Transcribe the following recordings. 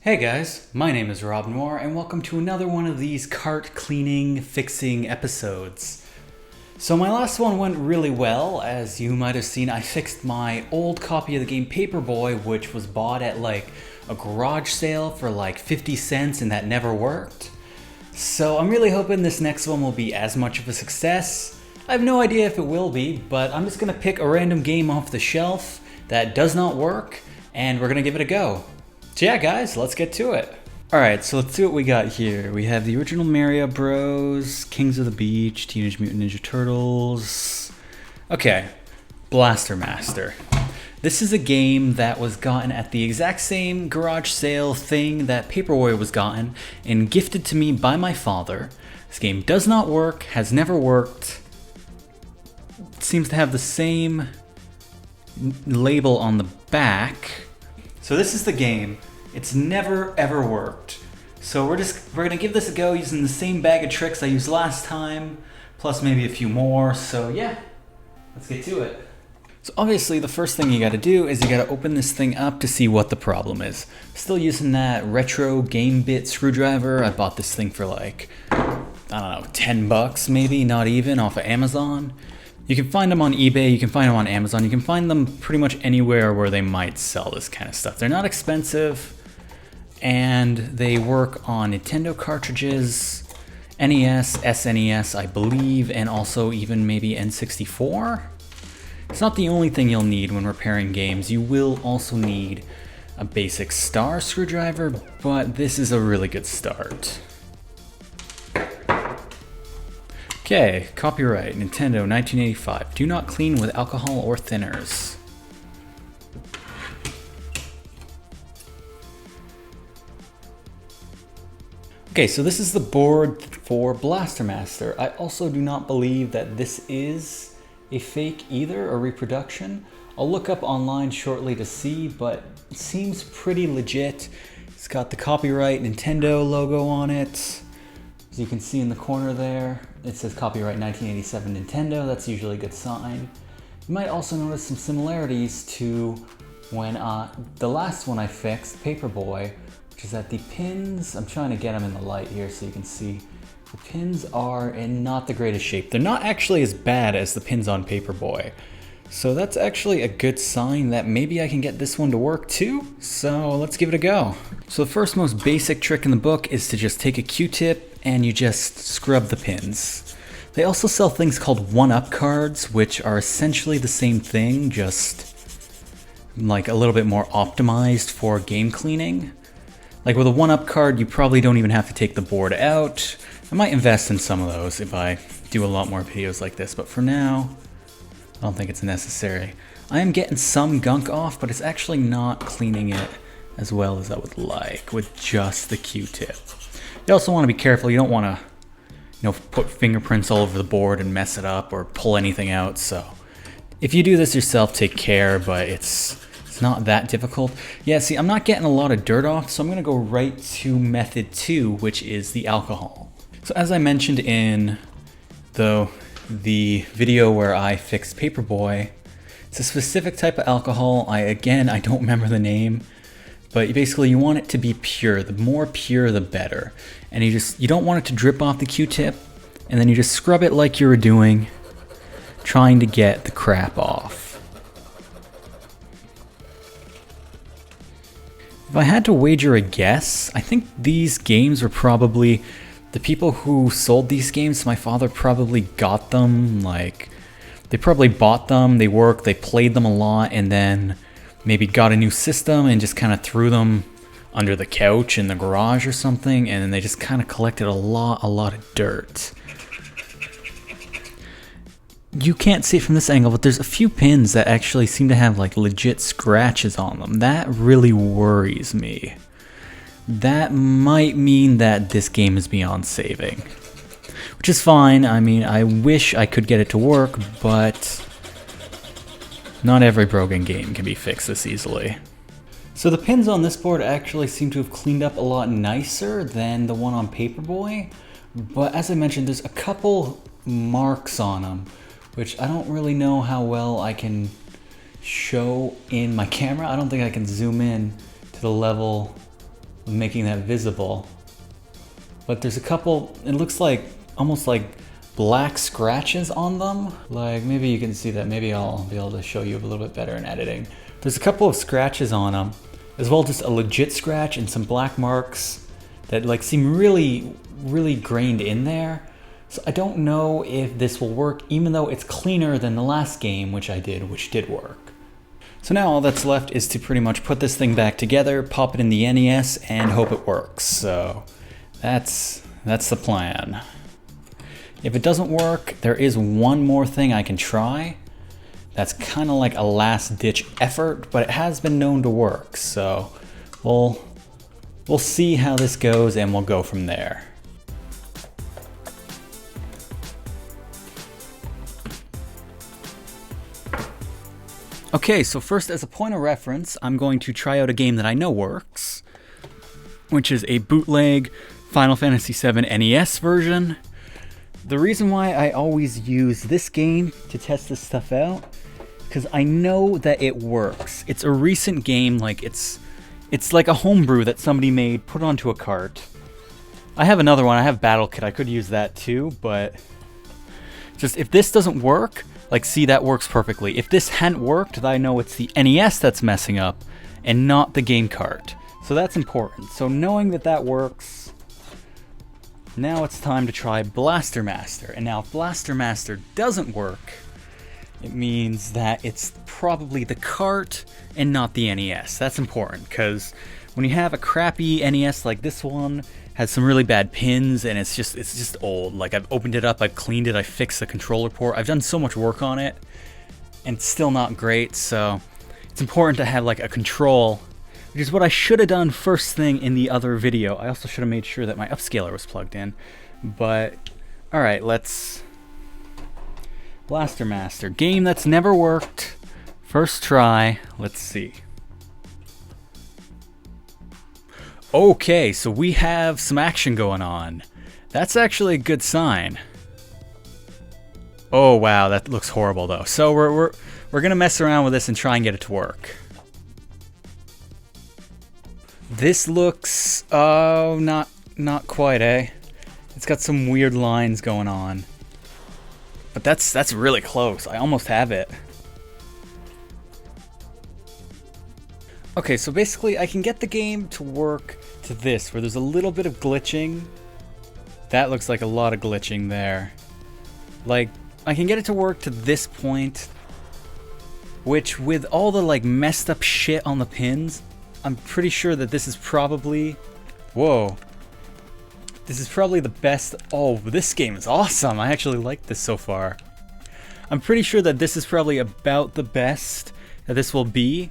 Hey guys, my name is Rob Noire and welcome to another one of these cart cleaning, fixing episodes. So my last one went really well. As you might have seen, I fixed my old copy of the game Paperboy, which was bought at like a garage sale for like 50 cents and that never worked. So I'm really hoping this next one will be as much of a success. I have no idea if it will be, but I'm just gonna pick a random game off the shelf that does not work and we're gonna give it a go. So yeah guys, let's get to it. Alright, so let's see what we got here. We have the original Mario Bros, Kings of the Beach, Teenage Mutant Ninja Turtles. Okay, Blaster Master. This is a game that was gotten at the exact same garage sale thing that Paperboy was gotten and gifted to me by my father. This game does not work, has never worked. It seems to have the same label on the back. So this is the game. It's never ever worked. So we're gonna give this a go using the same bag of tricks I used last time, plus maybe a few more. So yeah, let's get to it. So obviously the first thing you gotta do is you gotta open this thing up to see what the problem is. Still using that retro game bit screwdriver. I bought this thing for like, I don't know, 10 bucks maybe, not even, off of Amazon. You can find them on eBay, you can find them on Amazon, you can find them pretty much anywhere where they might sell this kind of stuff. They're not expensive, and they work on Nintendo cartridges, NES, SNES, I believe, and also even maybe N64. It's not the only thing you'll need when repairing games. You will also need a basic star screwdriver, but this is a really good start. Okay, copyright, Nintendo 1985. Do not clean with alcohol or thinners. Okay, so this is the board for Blaster Master. I also do not believe that this is a fake either, a reproduction. I'll look up online shortly to see, but it seems pretty legit. It's got the copyright Nintendo logo on it. As you can see in the corner there, it says copyright 1987 Nintendo. That's usually a good sign. You might also notice some similarities to when the last one I fixed, Paperboy, which is that the pins, I'm trying to get them in the light here so you can see, the pins are in not the greatest shape. They're not actually as bad as the pins on Paperboy. So that's actually a good sign that maybe I can get this one to work too. So let's give it a go. So the first most basic trick in the book is to just take a Q-tip and you just scrub the pins. They also sell things called 1-up cards, which are essentially the same thing, just like a little bit more optimized for game cleaning. Like with a 1-up card, you probably don't even have to take the board out. I might invest in some of those if I do a lot more videos like this, but for now, I don't think it's necessary. I am getting some gunk off, but it's actually not cleaning it as well as I would like with just the Q-tip. You also want to be careful. You don't want to, put fingerprints all over the board and mess it up or pull anything out. So if you do this yourself, take care, but it's not that difficult. Yeah, see, I'm not getting a lot of dirt off, so I'm going to go right to method 2, which is the alcohol. So as I mentioned in the video where I fixed Paperboy, it's a specific type of alcohol. I don't remember the name. But basically you want it to be pure. The more pure, the better. And you don't want it to drip off the Q-tip, and then you just scrub it like you were doing, trying to get the crap off. If I had to wager a guess, I think these games were probably, the people who sold these games, my father probably got them, like, they probably bought them, they worked, they played them a lot, and then maybe got a new system and just kind of threw them under the couch in the garage or something, and then they just kind of collected a lot of dirt. You can't see it from this angle, but there's a few pins that actually seem to have like legit scratches on them. That really worries me. That might mean that this game is beyond saving, which is fine. I mean, I wish I could get it to work, but not every broken game can be fixed this easily. So the pins on this board actually seem to have cleaned up a lot nicer than the one on Paperboy, but as I mentioned, there's a couple marks on them, which I don't really know how well I can show in my camera. I don't think I can zoom in to the level making that visible. But there's a couple, it looks like almost like black scratches on them. Like maybe you can see that, maybe I'll be able to show you a little bit better in editing. There's a couple of scratches on them, as well as just a legit scratch and some black marks that like seem really, really grained in there. So I don't know if this will work, even though it's cleaner than the last game, which did work. So now all that's left is to pretty much put this thing back together, pop it in the NES, and hope it works. So that's the plan. If it doesn't work, there is one more thing I can try. That's kind of like a last-ditch effort, but it has been known to work. So we'll see how this goes, and we'll go from there. Okay, so first, as a point of reference, I'm going to try out a game that I know works, which is a bootleg Final Fantasy VII NES version. The reason why I always use this game to test this stuff out, because I know that it works. It's a recent game, like it's like a homebrew that somebody made, put onto a cart. I have another one, I have Battle Kit, I could use that too, but just if this doesn't work, like, see, that works perfectly. If this hadn't worked, then I know it's the NES that's messing up and not the game cart. So that's important. So knowing that that works, now it's time to try Blaster Master. And now if Blaster Master doesn't work, it means that it's probably the cart and not the NES. That's important, because when you have a crappy NES like this one, has some really bad pins, and it's just old. Like, I've opened it up, I've cleaned it, I fixed the controller port, I've done so much work on it, and it's still not great. So it's important to have like a control, which is what I should have done first thing in the other video. I also should have made sure that my upscaler was plugged in. But all right, let's Blaster Master, game that's never worked, first try. Let's see. Okay, so we have some action going on. That's actually a good sign. Oh wow, that looks horrible though. So we're gonna mess around with this and try and get it to work. This looks not quite, eh? It's got some weird lines going on. But that's really close. I almost have it. Okay, so basically I can get the game to work to this, where there's a little bit of glitching. That looks like a lot of glitching there. Like, I can get it to work to this point, which with all the like messed up shit on the pins, I'm pretty sure that this is probably, whoa. This is probably the best. Oh, this game is awesome. I actually like this so far. I'm pretty sure that this is probably about the best that this will be.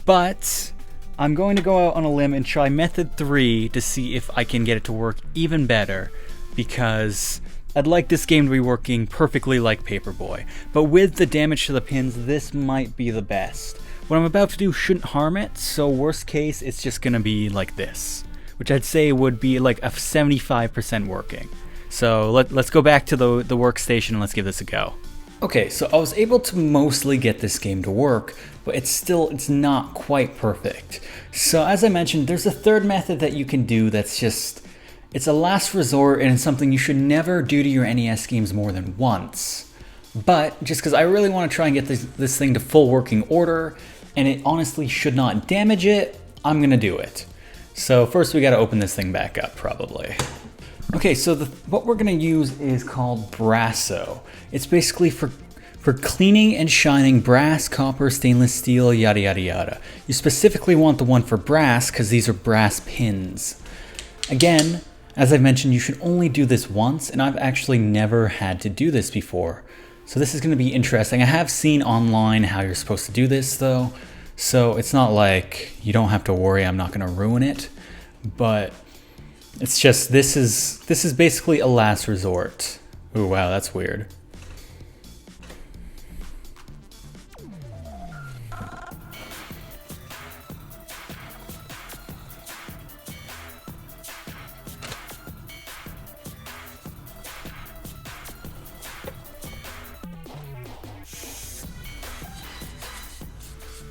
But I'm going to go out on a limb and try method 3 to see if I can get it to work even better, because I'd like this game to be working perfectly like Paperboy. But with the damage to the pins, this might be the best. What I'm about to do shouldn't harm it, so worst case, it's just going to be like this, which I'd say would be like a 75% working. So let's go back to the workstation and let's give this a go. Okay, so I was able to mostly get this game to work, but it's not quite perfect. So as I mentioned, there's a third method that you can do that's just, it's a last resort, and it's something you should never do to your NES games more than once. But just because I really want to try and get this thing to full working order, and it honestly should not damage it, I'm gonna do it. So first we gotta open this thing back up, probably. Okay, so what we're gonna use is called Brasso. It's basically for cleaning and shining brass, copper, stainless steel, yada yada yada. You specifically want the one for brass because these are brass pins. Again, as I've mentioned, you should only do this once, and I've actually never had to do this before. So this is gonna be interesting. I have seen online how you're supposed to do this though, so it's not like you don't have to worry I'm not gonna ruin it, but it's just, this is basically a last resort. Ooh, wow, that's weird.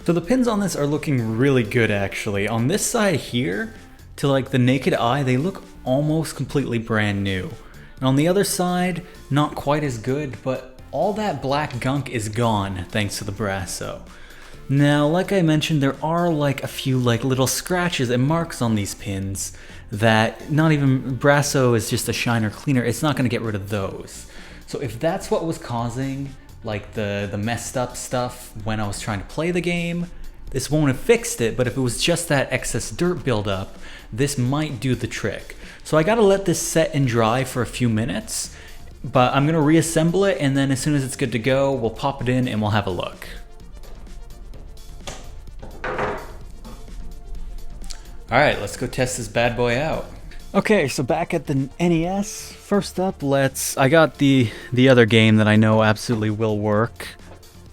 So the pins on this are looking really good actually. On this side here, to like the naked eye, they look almost completely brand new. And on the other side, not quite as good, but all that black gunk is gone thanks to the Brasso. Now, like I mentioned, there are like a few like little scratches and marks on these pins that not even Brasso is just a shiner cleaner. It's not going to get rid of those. So if that's what was causing like the messed up stuff when I was trying to play the game, this won't have fixed it. But if it was just that excess dirt buildup, this might do the trick. So I got to let this set and dry for a few minutes, but I'm going to reassemble it, and then as soon as it's good to go, we'll pop it in and we'll have a look. Alright, let's go test this bad boy out. Okay, so back at the NES, first up, I got the other game that I know absolutely will work,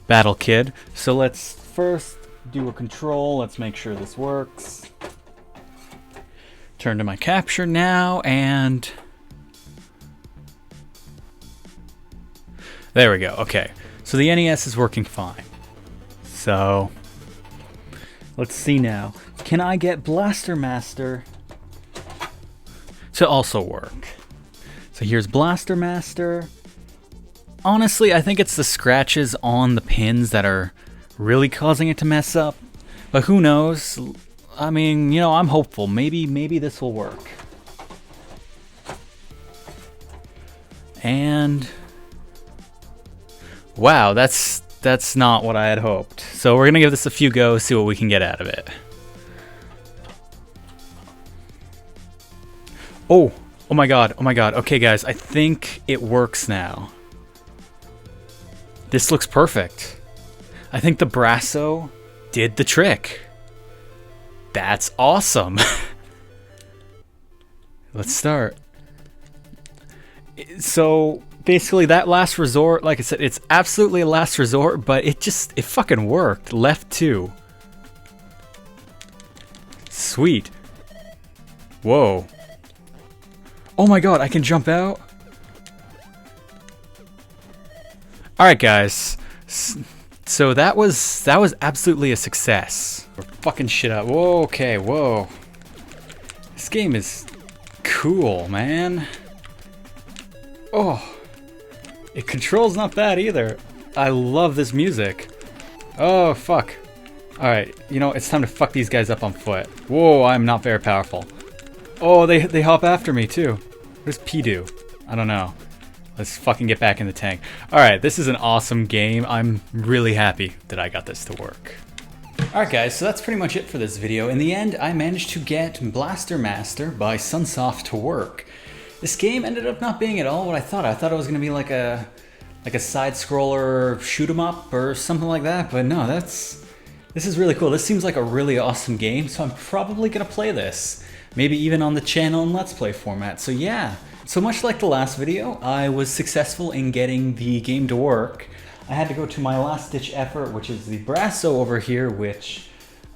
Battle Kid. So let's first do a control, let's make sure this works. Turn to my capture now, and there we go. Okay, so the NES is working fine. So let's see now. Can I get Blaster Master to also work? So here's Blaster Master. Honestly, I think it's the scratches on the pins that are really causing it to mess up. But who knows? I mean, you know, I'm hopeful. Maybe this will work. And wow, that's not what I had hoped. So we're gonna give this a few goes, see what we can get out of it. Oh my god, oh my god. Okay guys, I think it works now. This looks perfect. I think the Brasso did the trick. That's awesome. Let's start. So basically that last resort, like I said, it's absolutely a last resort, but it fucking worked. Left 2. Sweet. Whoa. Oh my god, I can jump out? Alright guys, so that was absolutely a success. We're fucking shit up. Whoa, okay, whoa. This game is cool, man. Oh, it controls not bad either. I love this music. Oh, fuck. Alright, you know, it's time to fuck these guys up on foot. Whoa, I'm not very powerful. Oh, they hop after me too. What does P do? I don't know. Let's fucking get back in the tank. Alright, this is an awesome game. I'm really happy that I got this to work. Alright guys, so that's pretty much it for this video. In the end, I managed to get Blaster Master by Sunsoft to work. This game ended up not being at all what I thought. I thought it was going to be like a side-scroller shoot-'em-up or something like that, but no, this is really cool. This seems like a really awesome game, so I'm probably going to play this. Maybe even on the channel in Let's Play format. So yeah, so much like the last video, I was successful in getting the game to work. I had to go to my last ditch effort, which is the Brasso over here, which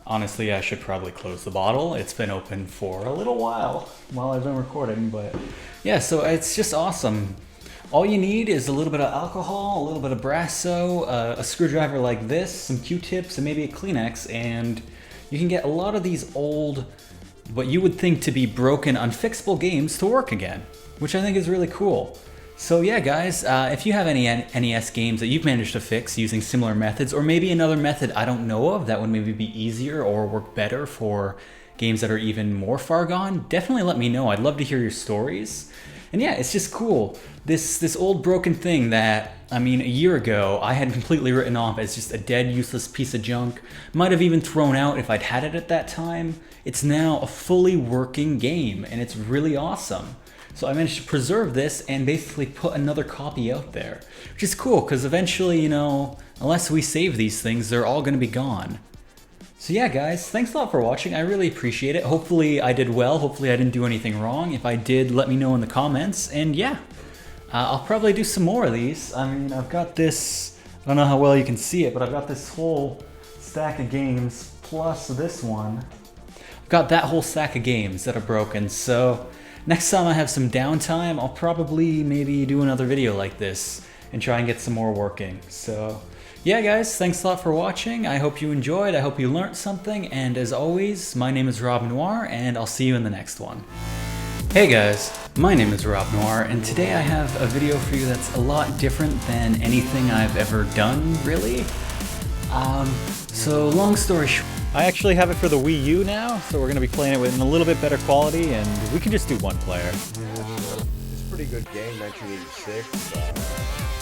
honestly I should probably close the bottle. It's been open for a little while I've been recording, but yeah, so it's just awesome. All you need is a little bit of alcohol, a little bit of Brasso, a screwdriver like this, some Q-tips, and maybe a Kleenex, and you can get a lot of these old, what you would think to be broken, unfixable games to work again, which I think is really cool. So yeah, guys, if you have any NES games that you've managed to fix using similar methods, or maybe another method I don't know of that would maybe be easier or work better for games that are even more far gone, definitely let me know. I'd love to hear your stories. And yeah, it's just cool. This old broken thing that, I mean, a year ago I had completely written off as just a dead, useless piece of junk, might have even thrown out if I'd had it at that time. It's now a fully working game, and it's really awesome. So I managed to preserve this and basically put another copy out there, which is cool because eventually, you know, unless we save these things, they're all going to be gone. So yeah, guys, thanks a lot for watching. I really appreciate it. Hopefully I did well. Hopefully I didn't do anything wrong. If I did, let me know in the comments. And yeah, I'll probably do some more of these. I mean, I've got this, I don't know how well you can see it, but I've got this whole stack of games plus this one. I've got that whole stack of games that are broken. So next time I have some downtime, I'll probably maybe do another video like this and try and get some more working. So Yeah guys, thanks a lot for watching. I hope you enjoyed, I hope you learned something, and as always, my name is Rob Noire, and I'll see you in the next one. Hey guys, my name is Rob Noire, and today I have a video for you that's a lot different than anything I've ever done, really. So long story short, I actually have it for the Wii U now, so we're going to be playing it with in a little bit better quality, and we can just do one player. It's a pretty good game, 1986.